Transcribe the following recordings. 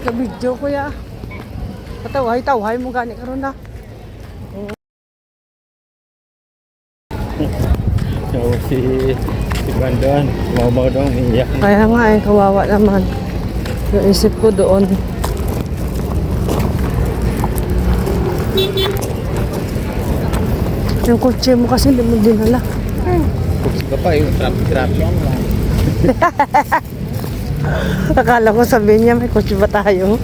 Kabidyo ko ya. Patawhay mo gani karon na. So, si Bandon, mau dong iyak. Kaya nga kawawa naman. Yung isip ko doon. Yung kotse mo kasi hindi mo dinala. Kung ka pa, yung traffic. Akala ko sabihin niya may kotse ba tayo?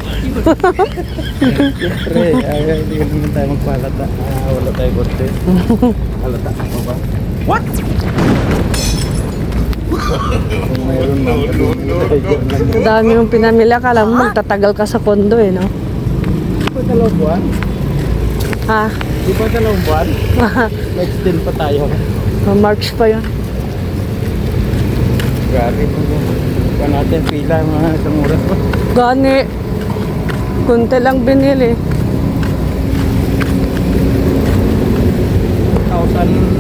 Siyempre, hindi naman tayo magpalata. Wala tayo kotse. Halata ka ba? What? Kung mayroon na. Ang dami yung pinamili. Akala mo magtatagal ka sa kondo no? Di ba dalawang buwan? Ha? Di ba dalawang buwan? Nag-extend pa tayo. March pa yun. Grabe po. Pa natin pila mga isang oras pa. Gani. Kunti lang binili. 2,000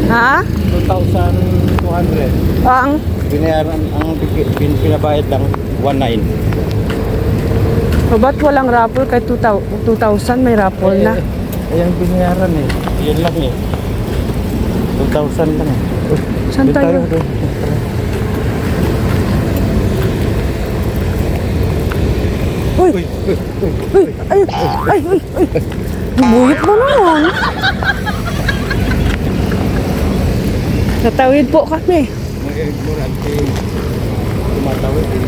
Ha? 2,200. Ang? Binayaran, ang pinabayad lang 1,900. O ba't walang raffle? Kay 2,000 may raffle na. Ayan binayaran eh. Yun lang eh. 2,000 lang eh. Saan Doon tayo? doon. Uy! Uy! Ay! Ay! Uy! Uy! Buyot mo naman. Natawid po kami. Mag-ignorante. Tumatawid eh.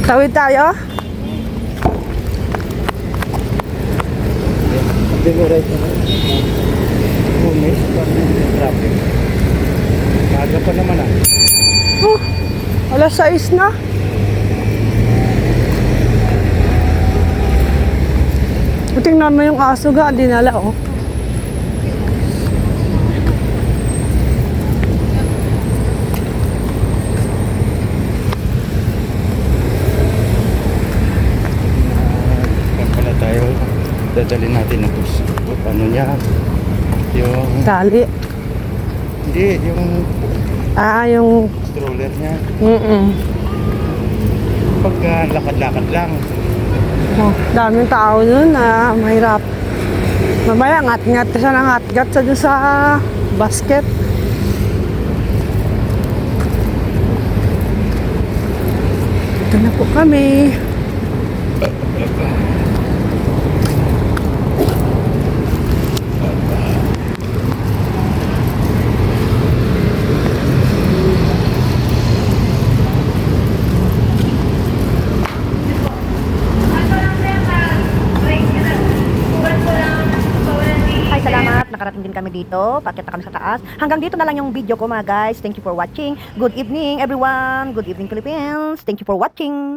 Tawid tayo? Ignorante na. Bumis pa ng traffic. Maaga pa naman ah. Oh, alas 6 na. Tingnan mo yung aso ga, dinala oh. Pala tayo. Dadalhin natin ang ano niya. Yung... Tali. Hindi, yung Yung... stroller niya. Pagka lakad-lakad lang. Oh, daming tao nun na mahirap. Mamaya, ngat-ngat siya ng ngat-ngat sa basket. Ito na po kami. Nakarating din kami dito, paakyat na kami sa taas. Hanggang dito na lang yung video ko mga guys. Thank you for watching. Good evening everyone. Good evening Philippines. Thank you for watching.